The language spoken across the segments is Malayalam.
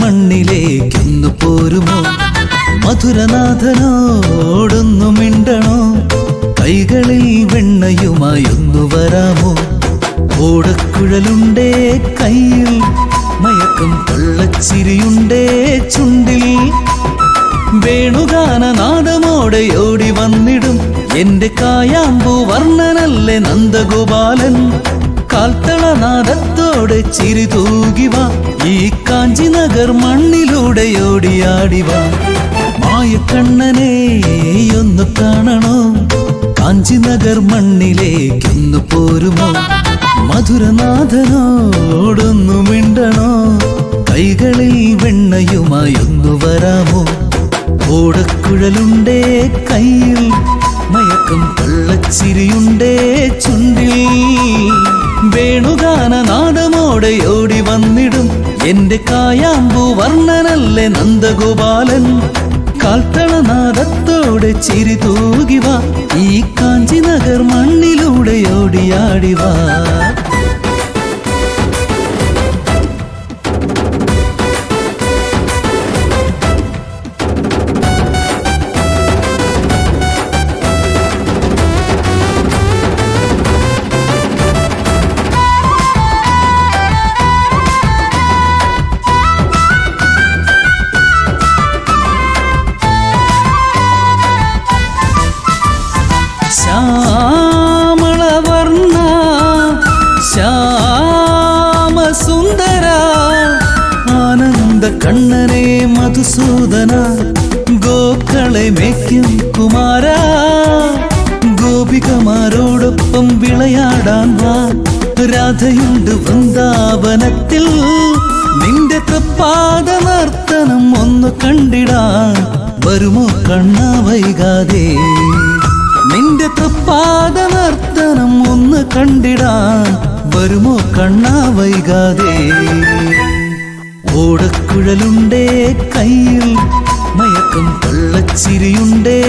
മണ്ണിലേക്കൊന്നു പോരുമോ? മധുരനാഥനോടൊന്നു മിണ്ടണോ? കൈകളിൽ വെണ്ണയുമായൊന്നു വരാമോ? ഓടക്കുഴലുണ്ടേ കയ്യിൽ, മയക്കം കൊള്ളച്ചിരിയുണ്ടേ ചുണ്ടിൽ. വേണുഗാനനാദമോടെ ഓടി വന്നിടും എന്റെ കായാമ്പൂ വർണ്ണനല്ലേ നന്ദഗോപാലൻ. കാൽത്തളനാദത്തോടെ ചിരി തൂകിവാ, ഈ കാഞ്ചി നഗർ മണ്ണിലൂടെ ഓടിയാടിവാ. മായക്കണ്ണനെ ഒന്ന് കാണണോ? കാഞ്ചി നഗർ മണ്ണിലേക്കൊന്നു പോരുമോ? മധുരനാഥനോടൊന്നു മിണ്ടണോ? കൈകളിൽ വെണ്ണയുമായൊന്നു വരാമോ? ഓടക്കുഴലുണ്ടേ കയ്യിൽ, മയക്കം കൊള്ളച്ചിരിയുണ്ടേ ചുണ്ടിൽ. വേണുഗാനനാദമോടെ ഓടി വന്നിടും എന്റെ കായാമ്പൂ വർണ്ണനല്ലേ നന്ദഗോപാലൻ. കാൽത്തളനാദത്തോടെ ചിരി തൂകിവാ, ഈ കാഞ്ചി നഗർ മണ്ണിലൂടെ ഓടിയാടിവാ. ശ്യാമളവർണ്ണ ശ്യാമസുന്ദര ആനന്ദ കണ്ണനെ മധുസൂദന, ഗോക്കളെ മേയ്ക്കും കുമാര. ഗോപികമാരോടൊപ്പം വിളയാടാൻ വാ, രാധയുണ്ട് വൃന്ദാവനത്തിൽ. നിന്റെ തൃപ്പാദ നർത്തനം ഒന്ന് കണ്ടിടാൻ വരുമോ കണ്ണ വൈകാതെ? നിന്റെ തൃപ്പാദ നർത്തനം ഒന്ന് കണ്ടിടാൻ വരുമോ കണ്ണ വൈകാതെ? ഓടക്കുഴലുണ്ടേ കയ്യിൽ, മയക്കം കൊള്ളച്ചിരിയുണ്ടേ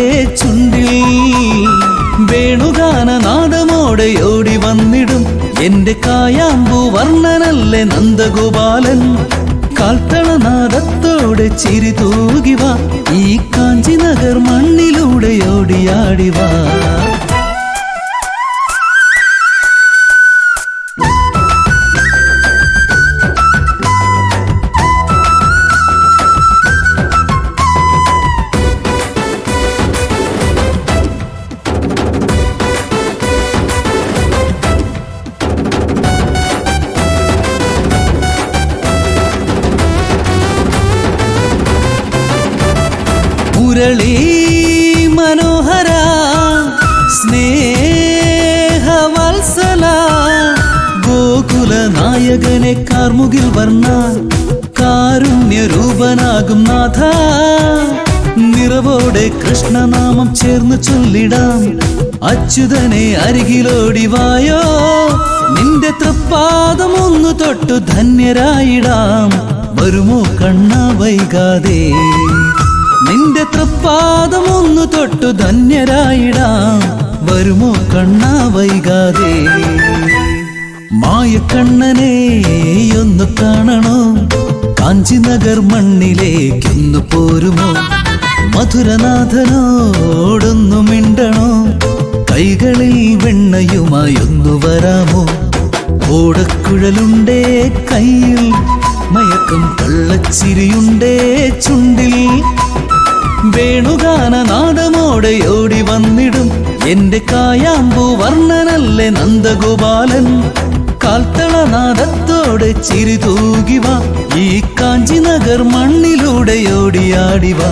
ചുണ്ടിൽ. വേണുഗാനനാദമോടെ ഓടി വന്നിടും എന്റെ കായാമ്പൂ വർണ്ണനല്ലേ നന്ദഗോപാലൻ. കാൽത്തളനാദത്തോടെ ചിരി തൂകിവാ, ഈ കാഞ്ചി നഗർ മണ്ണിലൂടെ ഓടിയാടിവാ. മുരളീ മനോഹര സ്നേഹവത്സല, ഗോകുല നായകനെ കാർമുകിൽ വർണ്ണ, കാരുണ്യരൂപനാകും നാഥ. നിറവോടെ കൃഷ്ണനാമം ചേർന്ന് ചൊല്ലിടാം, അച്യുതനെ അരികിലോടിവായോ. നിന്റെ തൃപ്പാദമൊന്നു തൊട്ടു ധന്യരായിടാം വരുമോ കണ്ണ വൈകാതെ? നിന്റെ തൃപ്പാദമൊന്നു തൊട്ടു ധന്യരായിടാം വരുമോ കണ്ണ വൈകാതെ? മായക്കണ്ണനെ ഒന്ന് കാണണോ? കാഞ്ചി നഗർ മണ്ണിലേക്കൊന്നു പോരുമോ? മധുരനാഥനോടൊന്നു മിണ്ടണോ? കൈകളിൽ വെണ്ണയുമായൊന്നു വരാമോ? ഓടക്കുഴലുണ്ടേ കയ്യിൽ, മയക്കം കൊള്ളച്ചിരിയുണ്ടേ ചുണ്ടിൽ. വേണുഗാനനാദമോടെ ഓടി വന്നിടും എന്റെ കായാമ്പൂ വർണ്ണനല്ലേ നന്ദഗോപാലൻ. കാൽത്തളനാദത്തോടെ ചിരി തൂകിവാ, ഈ കാഞ്ചി നഗർ മണ്ണിലൂടെ ഓടിയാടിവാ.